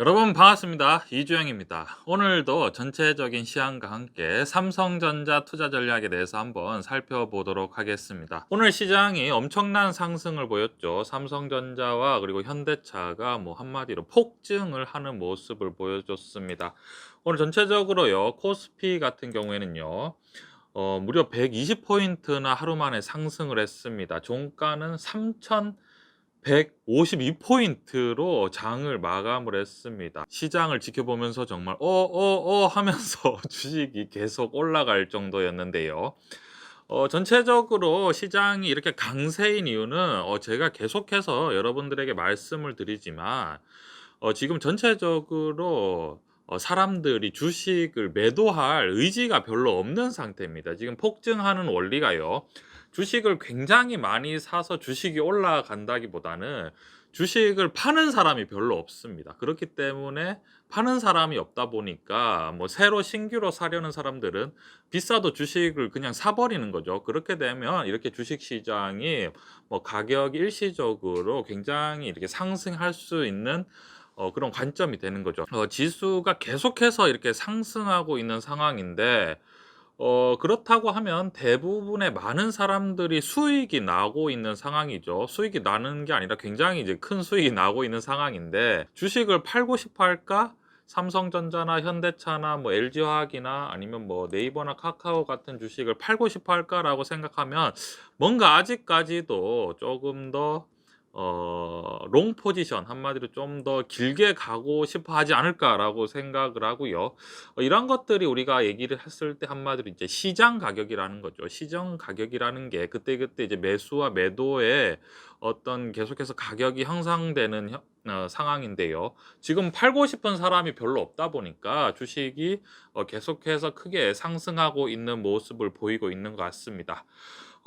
여러분 반갑습니다. 이주영입니다. 오늘도 전체적인 시황과 함께 삼성전자 투자 전략에 대해서 한번 살펴보도록 하겠습니다. 오늘 시장이 엄청난 상승을 보였죠. 삼성전자와 그리고 현대차가 뭐 한마디로 폭증을 하는 모습을 보여줬습니다. 오늘 전체적으로요. 코스피 같은 경우에는요. 무려 120포인트나 하루 만에 상승을 했습니다. 종가는 3,152포인트로 장을 마감을 했습니다. 시장을 지켜보면서 정말 하면서 주식이 계속 올라갈 정도였는데요. 전체적으로 시장이 이렇게 강세인 이유는 제가 계속해서 여러분들에게 말씀을 드리지만 지금 전체적으로 사람들이 주식을 매도할 의지가 별로 없는 상태입니다. 지금 폭증하는 원리가요. 주식을 굉장히 많이 사서 주식이 올라간다기보다는 주식을 파는 사람이 별로 없습니다. 그렇기 때문에 파는 사람이 없다 보니까 뭐 새로 신규로 사려는 사람들은 비싸도 주식을 그냥 사 버리는 거죠. 그렇게 되면 이렇게 주식 시장이 뭐 가격이 일시적으로 굉장히 이렇게 상승할 수 있는 그런 관점이 되는 거죠. 지수가 계속해서 이렇게 상승하고 있는 상황인데 그렇다고 하면 대부분의 많은 사람들이 수익이 나고 있는 상황이죠. 수익이 나는 게 아니라 굉장히 이제 큰 수익이 나고 있는 상황인데 주식을 팔고 싶어 할까? 삼성전자나 현대차나 뭐 LG화학이나 아니면 뭐 네이버나 카카오 같은 주식을 팔고 싶어 할까라고 생각하면 뭔가 아직까지도 조금 더 롱 포지션 한마디로 좀 더 길게 가고 싶어 하지 않을까라고 생각을 하고요. 이런 것들이 우리가 얘기를 했을 때 한마디로 이제 시장 가격이라는 거죠. 시장 가격이라는 게 그때그때 이제 매수와 매도의 어떤 계속해서 가격이 형성되는 상황인데요. 지금 팔고 싶은 사람이 별로 없다 보니까 주식이 계속해서 크게 상승하고 있는 모습을 보이고 있는 것 같습니다.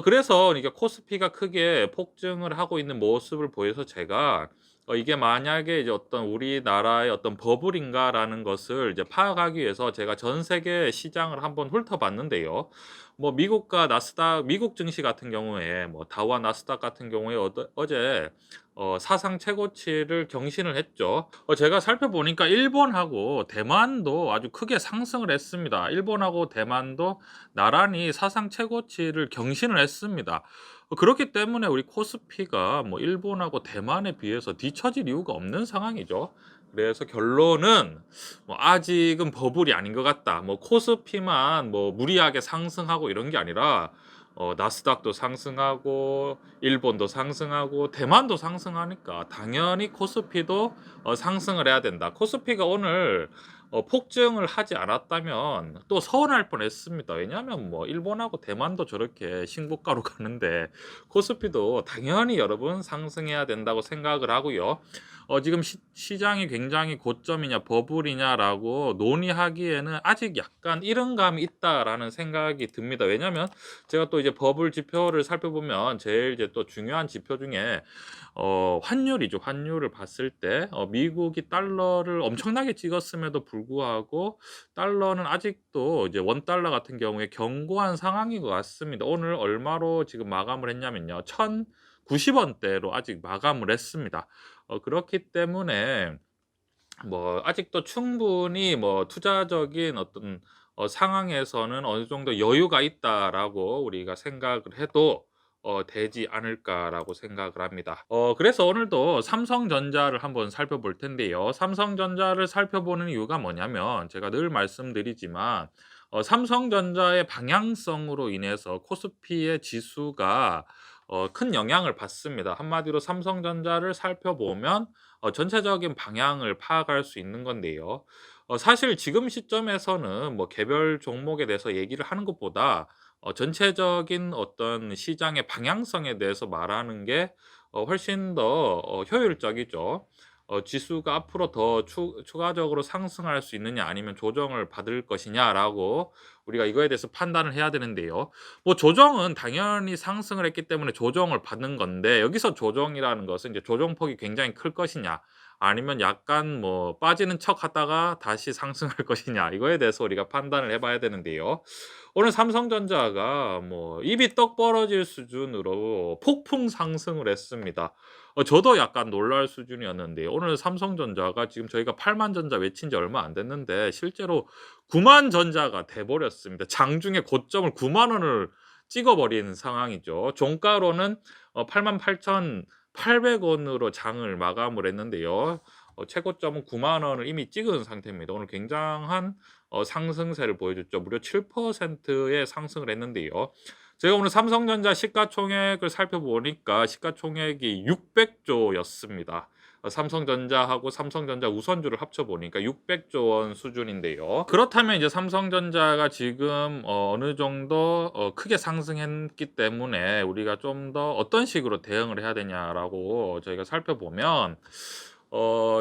그래서 이게 코스피가 크게 폭증을 하고 있는 모습을 보여서 제가 이게 만약에 이제 어떤 우리나라의 어떤 버블인가라는 것을 이제 파악하기 위해서 제가 전 세계 시장을 한번 훑어봤는데요. 뭐 미국과 나스닥, 미국 증시 같은 경우에 뭐 다우와 나스닥 같은 경우에 어제 사상 최고치를 경신을 했죠. 제가 살펴보니까 일본하고 대만도 아주 크게 상승을 했습니다. 일본하고 대만도 나란히 사상 최고치를 경신을 했습니다. 그렇기 때문에 우리 코스피가 뭐 일본하고 대만에 비해서 뒤처질 이유가 없는 상황이죠. 그래서 결론은 뭐 아직은 버블이 아닌 것 같다. 뭐 코스피만 뭐 무리하게 상승하고 이런 게 아니라 나스닥도 상승하고 일본도 상승하고 대만도 상승하니까 당연히 코스피도 상승을 해야 된다. 코스피가 오늘 폭증을 하지 않았다면 또 서운할 뻔했습니다. 왜냐하면 뭐 일본하고 대만도 저렇게 신고가로 가는데 코스피도 당연히 여러분 상승해야 된다고 생각을 하고요. 지금 시장이 굉장히 고점이냐 버블이냐라고 논의하기에는 아직 약간 이른 감이 있다라는 생각이 듭니다. 왜냐하면 제가 또 이제 버블 지표를 살펴보면 제일 이제 또 중요한 지표 중에 환율이죠. 환율을 봤을 때 미국이 달러를 엄청나게 찍었음에도 불구하고 달러는 아직도 이제 원 달러 같은 경우에 견고한 상황인 것 같습니다. 오늘 얼마로 지금 마감을 했냐면요. 1,090원대로 아직 마감을 했습니다. 그렇기 때문에 뭐 아직도 충분히 뭐 투자적인 어떤 상황에서는 어느 정도 여유가 있다라고 우리가 생각을 해도 되지 않을까라고 생각을 합니다. 그래서 오늘도 삼성전자를 한번 살펴볼 텐데요. 삼성전자를 살펴보는 이유가 뭐냐면 제가 늘 말씀드리지만 삼성전자의 방향성으로 인해서 코스피의 지수가 큰 영향을 받습니다. 한마디로 삼성전자를 살펴보면 전체적인 방향을 파악할 수 있는 건데요. 사실 지금 시점에서는 뭐 개별 종목에 대해서 얘기를 하는 것보다 전체적인 어떤 시장의 방향성에 대해서 말하는 게 훨씬 더 효율적이죠. 지수가 앞으로 더 추가적으로 상승할 수 있느냐 아니면 조정을 받을 것이냐라고 우리가 이거에 대해서 판단을 해야 되는데요. 뭐 조정은 당연히 상승을 했기 때문에 조정을 받는 건데 여기서 조정이라는 것은 이제 조정폭이 굉장히 클 것이냐 아니면 약간 뭐 빠지는 척하다가 다시 상승할 것이냐 이거에 대해서 우리가 판단을 해 봐야 되는데요. 오늘 삼성전자가 뭐 입이 떡 벌어질 수준으로 폭풍 상승을 했습니다. 저도 약간 놀랄 수준이었는데요. 오늘 삼성전자가 지금 저희가 8만 전자 외친 지 얼마 안 됐는데 실제로 9만 전자가 돼 버렸습니다. 장중에 고점을 9만 원을 찍어 버린 상황이죠. 종가로는 88,800 원으로 장을 마감을 했는데요. 최고점은 9만 원을 이미 찍은 상태입니다. 오늘 굉장한 상승세를 보여줬죠. 무려 7%의 상승을 했는데요. 제가 오늘 삼성전자 시가총액을 살펴보니까 시가총액이 600조였습니다. 삼성전자하고 삼성전자 우선주를 합쳐보니까 600조 원 수준인데요. 그렇다면 이제 삼성전자가 지금 어느 정도 크게 상승했기 때문에 우리가 좀 더 어떤 식으로 대응을 해야 되냐라고 저희가 살펴보면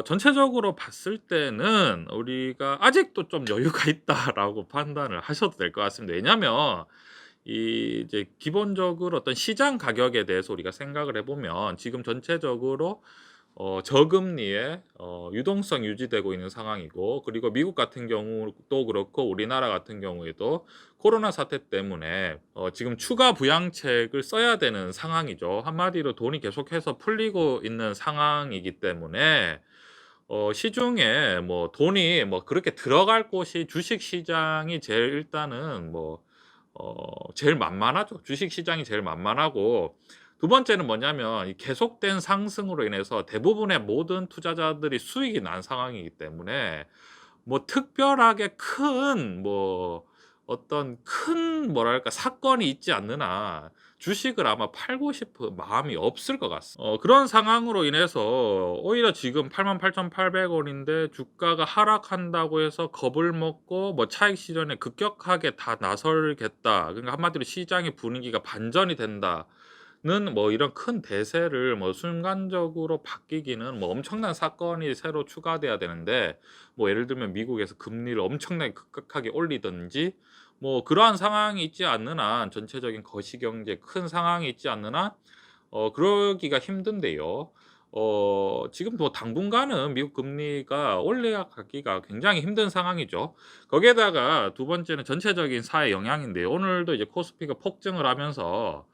전체적으로 봤을 때는 우리가 아직도 좀 여유가 있다라고 판단을 하셔도 될 것 같습니다. 왜냐하면 이제 기본적으로 어떤 시장 가격에 대해서 우리가 생각을 해보면 지금 전체적으로 저금리에 유동성 유지되고 있는 상황이고, 그리고 미국 같은 경우도 그렇고 우리나라 같은 경우에도 코로나 사태 때문에 지금 추가 부양책을 써야 되는 상황이죠. 한마디로 돈이 계속해서 풀리고 있는 상황이기 때문에 시중에 뭐 돈이 뭐 그렇게 들어갈 곳이 주식 시장이 제일 일단은 뭐 제일 만만하죠. 주식 시장이 제일 만만하고, 두 번째는 뭐냐면 이 계속된 상승으로 인해서 대부분의 모든 투자자들이 수익이 난 상황이기 때문에 뭐 특별하게 큰 뭐 어떤 큰 뭐랄까 사건이 있지 않는 한 주식을 아마 팔고 싶은 마음이 없을 것 같습니다. 그런 상황으로 인해서 오히려 지금 88,800 원인데 주가가 하락한다고 해서 겁을 먹고 뭐 차익 실현에 급격하게 다 나설겠다. 그러니까 한마디로 시장의 분위기가 반전이 된다. 는 뭐 이런 큰 대세를 뭐 순간적으로 바뀌기는 뭐 엄청난 사건이 새로 추가돼야 되는데, 뭐 예를 들면 미국에서 금리를 엄청나게 급격하게 올리든지 뭐 그러한 상황이 있지 않는 한, 전체적인 거시경제 큰 상황이 있지 않는 한 그러기가 힘든데요. 지금 뭐 당분간은 미국 금리가 올라가기가 굉장히 힘든 상황이죠. 거기에다가 두 번째는 전체적인 사회 영향인데요. 오늘도 이제 코스피가 폭증을 하면서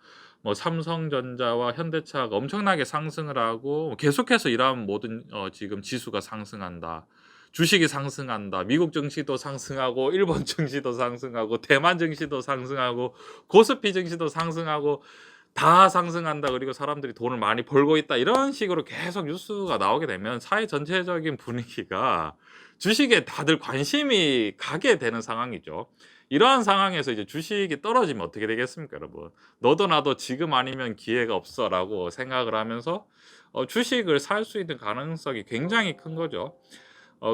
뭐 삼성전자와 현대차가 엄청나게 상승을 하고, 계속해서 이러한 모든 지금 지수가 상승한다. 주식이 상승한다. 미국 증시도 상승하고 일본 증시도 상승하고 대만 증시도 상승하고 코스피 증시도 상승하고 다 상승한다. 그리고 사람들이 돈을 많이 벌고 있다. 이런 식으로 계속 뉴스가 나오게 되면 사회 전체적인 분위기가 주식에 다들 관심이 가게 되는 상황이죠. 이러한 상황에서 이제 주식이 떨어지면 어떻게 되겠습니까, 여러분? 너도 나도 지금 아니면 기회가 없어라고 생각을 하면서 주식을 살 수 있는 가능성이 굉장히 큰 거죠.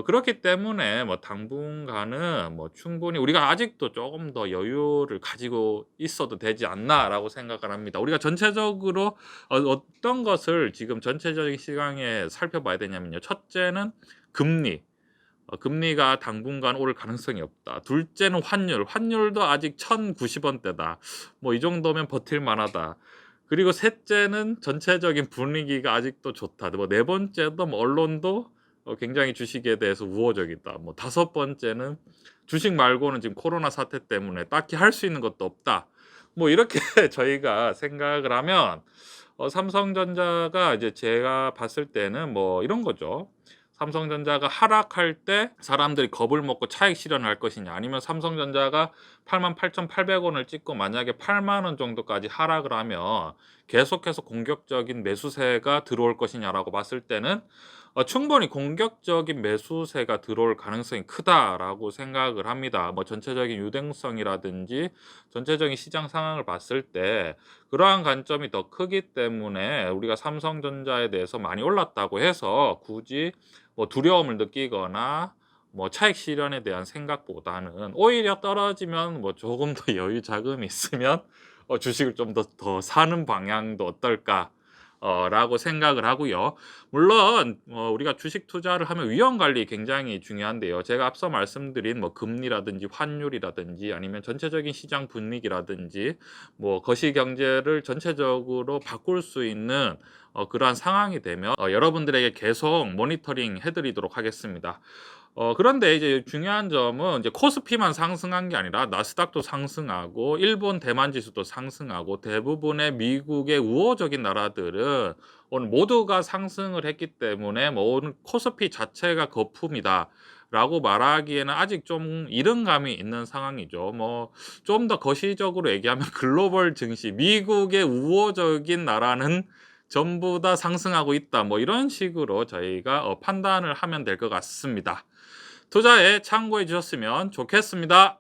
그렇기 때문에 뭐 당분간은 뭐 충분히 우리가 아직도 조금 더 여유를 가지고 있어도 되지 않나라고 생각을 합니다. 우리가 전체적으로 어떤 것을 지금 전체적인 시장에 살펴봐야 되냐면요. 첫째는 금리. 금리가 당분간 오를 가능성이 없다. 둘째는 환율. 환율도 아직 1,090 원대다. 뭐 이 정도면 버틸 만하다. 그리고 셋째는 전체적인 분위기가 아직도 좋다. 뭐 네 번째도 뭐 언론도 굉장히 주식에 대해서 우호적이다. 뭐 다섯 번째는 주식 말고는 지금 코로나 사태 때문에 딱히 할 수 있는 것도 없다. 뭐 이렇게 저희가 생각을 하면 삼성전자가 이제 제가 봤을 때는 뭐 이런 거죠. 삼성전자가 하락할 때 사람들이 겁을 먹고 차익 실현을 할 것이냐, 아니면 삼성전자가 88,800 원을 찍고 만약에 8만 원 정도까지 하락을 하면 계속해서 공격적인 매수세가 들어올 것이냐라고 봤을 때는 충분히 공격적인 매수세가 들어올 가능성이 크다라고 생각을 합니다. 뭐 전체적인 유동성이라든지 전체적인 시장 상황을 봤을 때 그러한 관점이 더 크기 때문에 우리가 삼성전자에 대해서 많이 올랐다고 해서 굳이 뭐 두려움을 느끼거나 뭐 차익 실현에 대한 생각보다는 오히려 떨어지면 뭐 조금 더 여유 자금이 있으면 주식을 좀 더 사는 방향도 어떨까? 라고 생각을 하고요. 물론 우리가 주식 투자를 하면 위험 관리 굉장히 중요한데요. 제가 앞서 말씀드린 뭐 금리라든지 환율이라든지 아니면 전체적인 시장 분위기라든지 뭐 거시 경제를 전체적으로 바꿀 수 있는 그러한 상황이 되면 여러분들에게 계속 모니터링 해 드리도록 하겠습니다. 그런데 이제 중요한 점은 이제 코스피만 상승한 게 아니라 나스닥도 상승하고 일본 대만 지수도 상승하고 대부분의 미국의 우호적인 나라들은 오늘 모두가 상승을 했기 때문에 뭐 오늘 코스피 자체가 거품이다라고 말하기에는 아직 좀 이른 감이 있는 상황이죠. 뭐 좀 더 거시적으로 얘기하면 글로벌 증시, 미국의 우호적인 나라는 전부 다 상승하고 있다. 뭐 이런 식으로 저희가 판단을 하면 될 것 같습니다. 투자에 참고해 주셨으면 좋겠습니다.